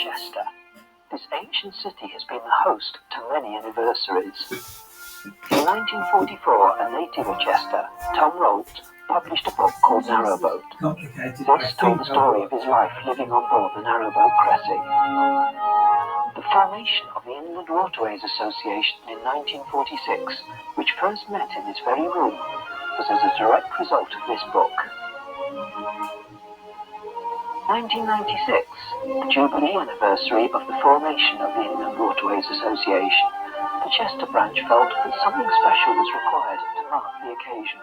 Chester. This ancient city has been the host to many anniversaries. In 1944, a native of Chester, Tom Rolt, published a book called Narrowboat. This told the story of his life living on board the narrowboat Cressy. The formation of the Inland Waterways Association in 1946, which first met in this very room, was as a direct result of this book. 1996, the Jubilee anniversary of the formation of the Inland Waterways Association, the Chester branch felt that something special was required to mark the occasion.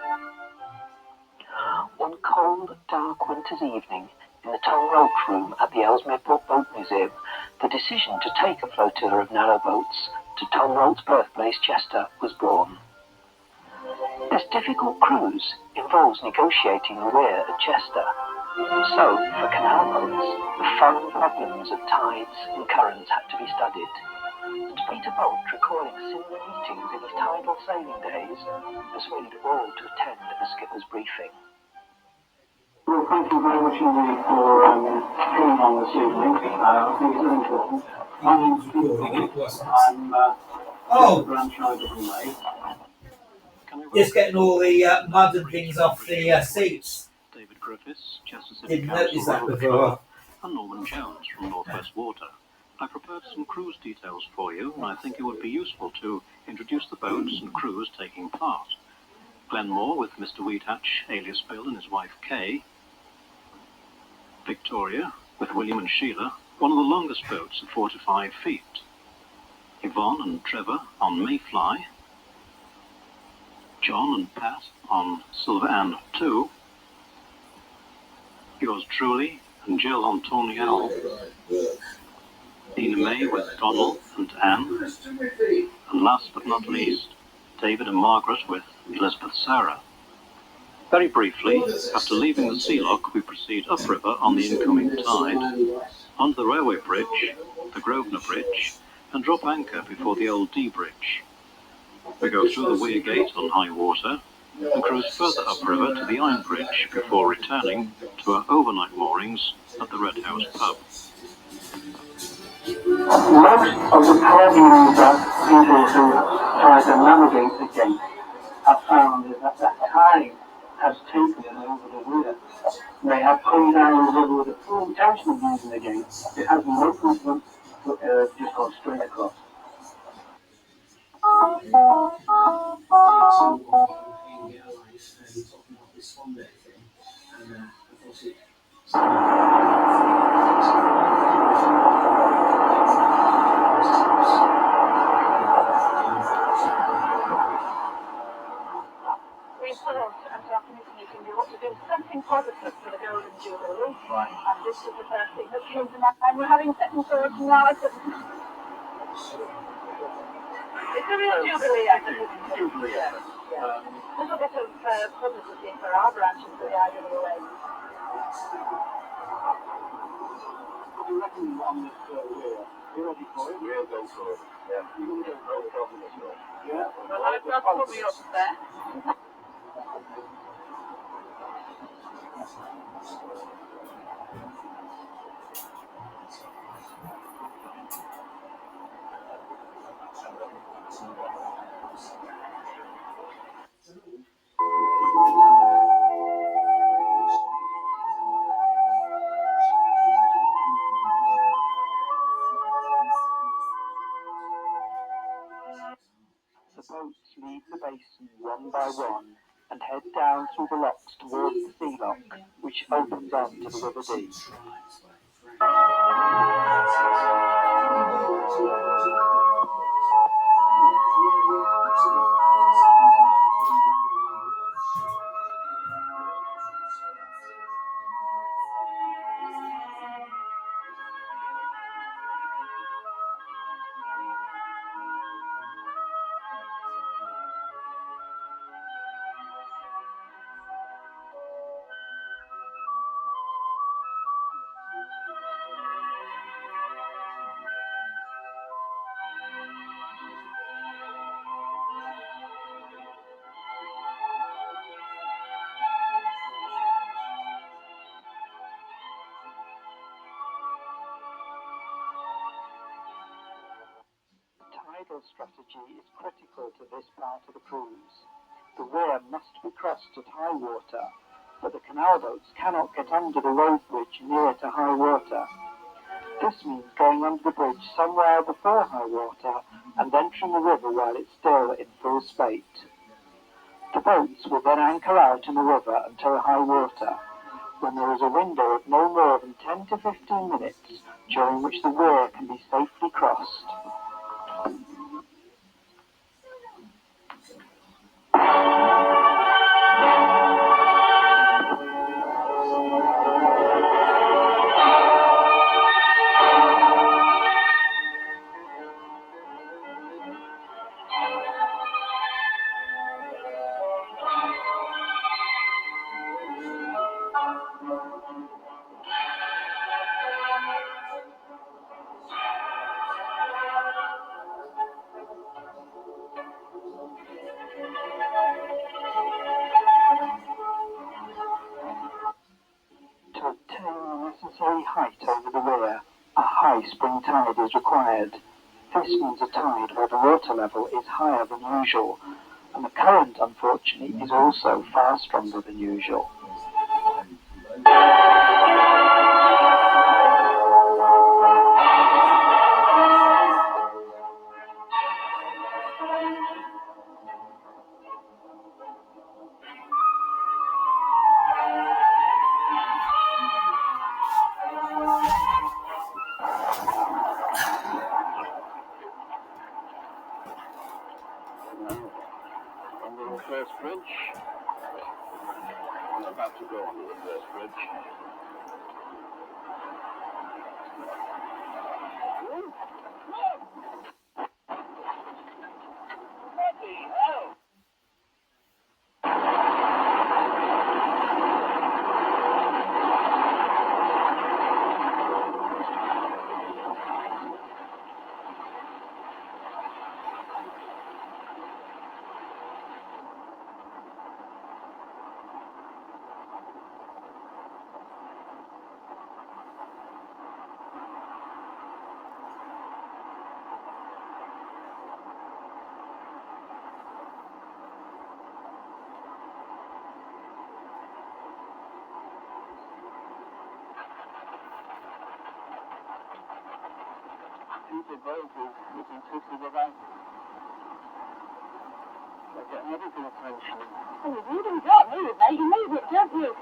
One cold, dark winter's evening, in the Tom Rolt room at the Ellesmere Port Boat Museum, the decision to take a flotilla of narrowboats to Tom Rolt's birthplace, Chester, was born. This difficult cruise involves negotiating a weir at Chester. So, for canal boats, the foreign problems of tides and currents had to be studied. And Peter Bolt, recalling similar meetings in his tidal sailing days, persuaded all to attend a skipper's briefing. Well, thank you very much indeed for coming on this evening. I think it's very important. My name's Peter. I'm branch IWA. Just getting all the mud and things off the seats. David Griffiths, Chester City Didn't Council notice that Royal before. Patrol, and Norman Jones from North West Water. I prepared some cruise details for you, and I think it would be useful to introduce the boats and crews taking part. Glenmore with Mr. Wheathatch, alias Bill, and his wife Kay. Victoria with William and Sheila, one of the longest boats at 45 feet. Yvonne and Trevor on Mayfly. John and Pat on Silver Ann 2. Yours truly and Jill on Tony Owl. Nina May with Donald and Anne. And last but not least, David and Margaret with Elizabeth Sarah. Very briefly, after leaving the sea lock, we proceed upriver on the incoming tide, onto the railway bridge, the Grosvenor Bridge, and drop anchor before the Old D Bridge. We go through the weir gate on high water, and cruise further upriver to the Iron Bridge before returning to our overnight moorings at the Red House pub. Most of the problems that people who try to navigate the gate have found is that the tide has taken them over the weir. They have come down the river with the full intention of using the gate. It has no movement, just gone straight across. We thought at our committee meeting we ought to do something positive for the Golden Jubilee. Right. And this is the first thing that came to mind. And we're having second thoughts now. It's a real Jubilee, I think. Jubilee, yeah. A little bit of publicity for our branch of the IWA. I reckon on this weir, you're ready for it? We'll go for it. Yeah. You're going to go for it, probably. Yeah. Well, I'll put me up there. The boats leave the basin one by one and head down through the locks towards the sea lock, which opens onto the River Dee. navigational strategy is critical to this part of the cruise. The weir must be crossed at high water, but the canal boats cannot get under the road bridge near to high water. This means going under the bridge somewhere before high water and entering the river while it's still in full spate. The boats will then anchor out in the river until high water, when there is a window of no more than 10 to 15 minutes during which the weir can be safely crossed. To obtain the necessary height over the weir, a high spring tide is required. This means a tide where the water level is higher than usual, and the current, unfortunately, is also far stronger than usual. Under the first bridge. I'm about to go under the first bridge. The boat is insisted about getting everything attention. Oh, you really don't move it, mate. You move it, don't you?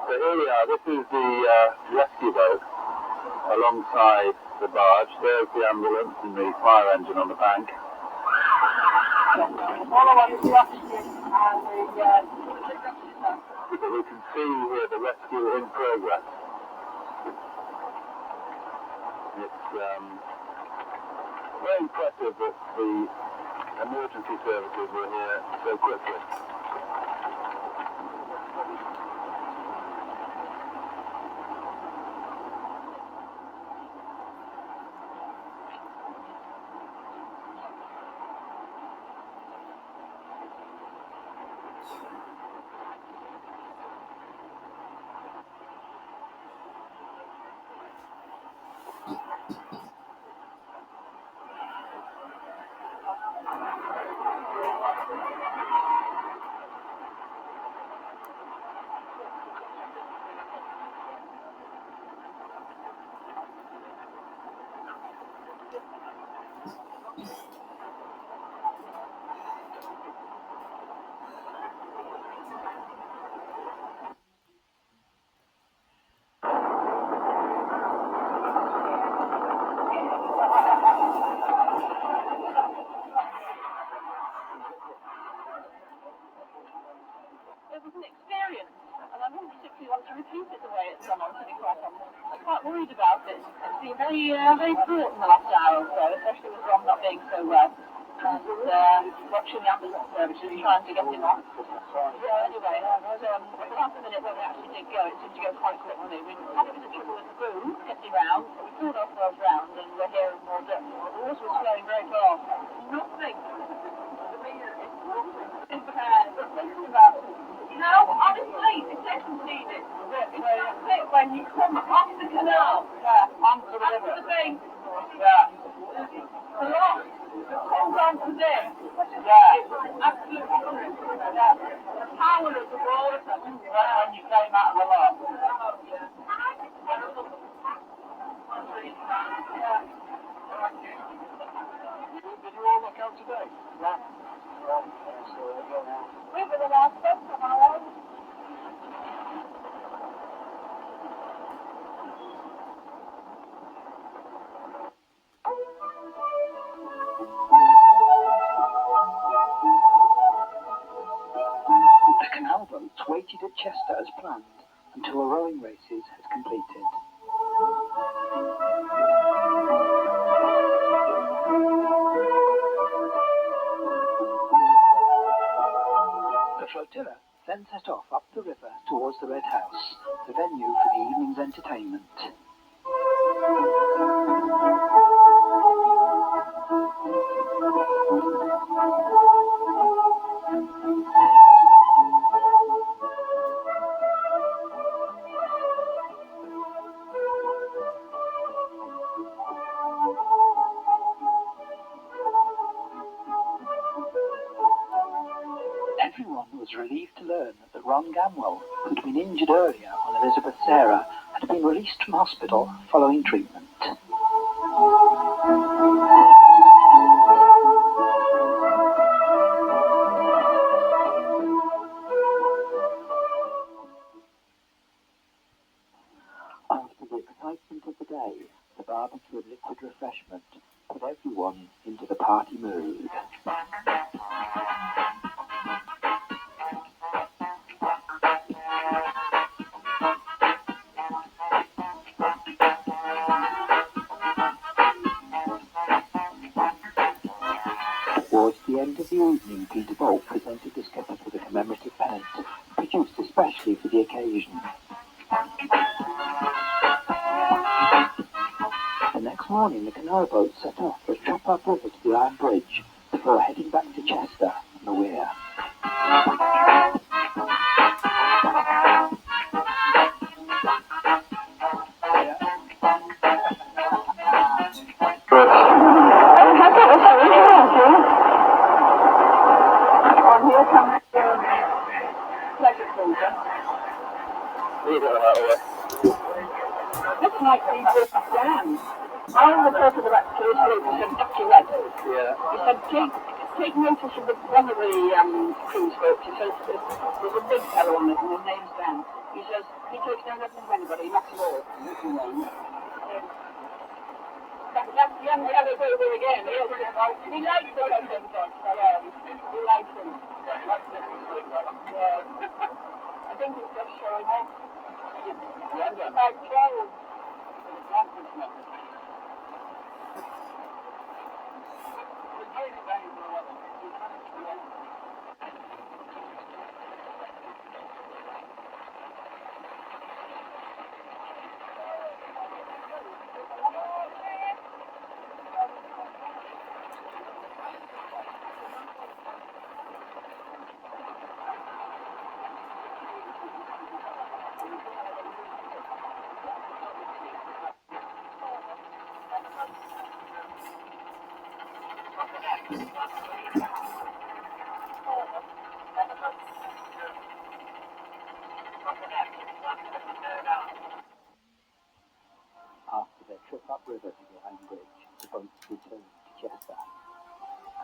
So here we are, this is the rescue boat alongside the barge. There's the ambulance and the fire engine on the bank. We can see here the rescue in progress. It's very impressive that the emergency services were here so quickly. want to repeat it the way it's gone on, to be quite honest. I'm quite worried about it. It's been very fraught in the last hour or so, especially with Ron not being so well. And watching the ambulance service and trying to get him off. Anyway, the last minute when we actually did go, it seemed to go quite quickly. We had a bit of trouble with the boom getting round, but we pulled ourselves round and we're here in more depth. The water was flowing very fast. Nothing. Now, honestly, it doesn't need it. It's when you come off the canal, onto the river. That's the thing. A lot. Hold on to this. It's absolutely the power of the water. When you came out of the lot. Did you all look out today? Yeah. We were the last bus from our own. The canal boats waited at Chester as planned until the rowing races had completed. The flotilla then set off up the river towards the Red House, the venue for the evening's entertainment. Everyone was relieved to learn that Ron Gamwell, who'd been injured earlier on Elizabeth Sarah, had been released from hospital following treatment. After the excitement of the day, the barbecue and liquid refreshment put everyone into the party mood. Towards the end of the evening, Peter Bolt presented the skippers with a commemorative pennant, produced especially for the occasion. The next morning, the canal boat set off for Shropshire River to the Iron Bridge before heading back to Chester on the weir. Here comes the pleasure cruiser. Looks like these were scams. On the purpose of that cruise, he said, Dr. Red. Yeah. He said, take notice of one of the cruise boats. He says, there's a big fellow on it and his name's Dan. He says, he takes no nothing from anybody, he knocks them all. That's the young fellow over again. He likes the London boats. He likes them. Yeah. I think he's just showing off. It's about 12. After their trip upriver to the Iron Bridge, the boats returned to Chester.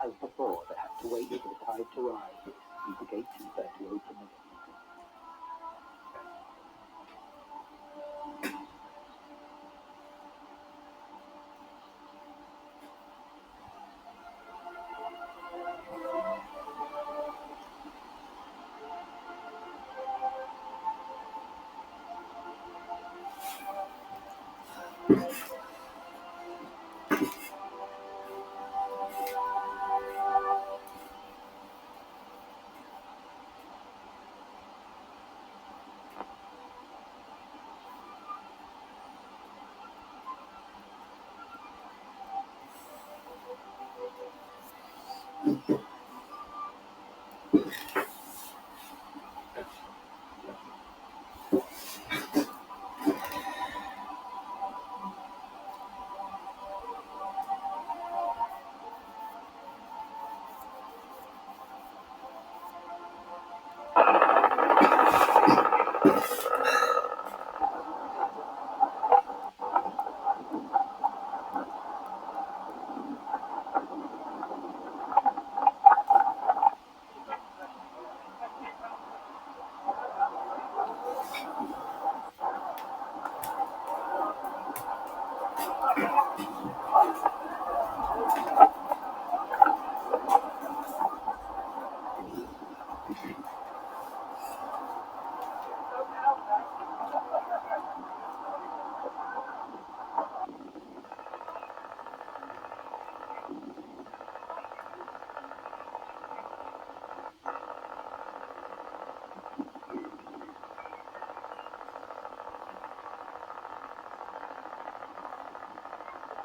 As before, they had to wait for the tide to rise and the gatekeeper to open the gate. The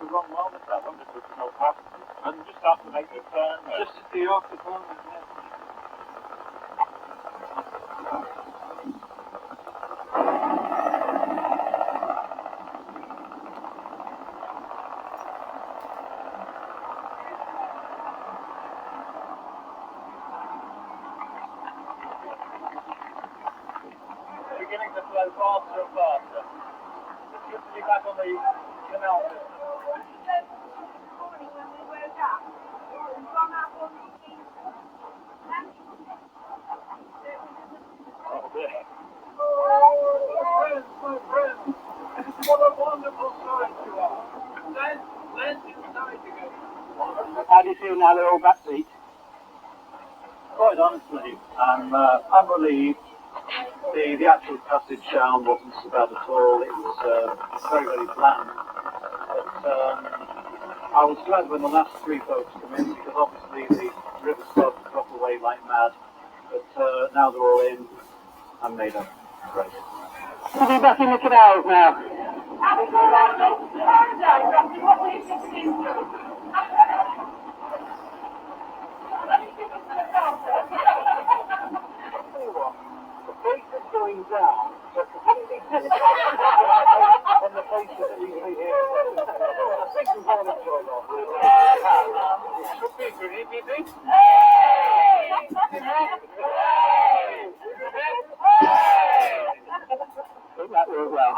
wrong moment that one, just no past. And just have to make the turn. Just to see off the corner, yeah. Beginning to flow faster and faster. It's good to be back on the canal system. Oh dear. My friends, what a wonderful sight you are. Let's inside again. How do you feel now they're all backseat? Quite honestly, I'm relieved. The actual passage down wasn't so bad at all. It was very, very planned. But I was glad when the last three folks come in because obviously the river started to drop away like mad. But now they're all in. I'm made up. Great. We'll be back in the canals now. The face is going down, but on the face that we see here. I think we've all enjoyed that. It should be pretty busy. I think that went well.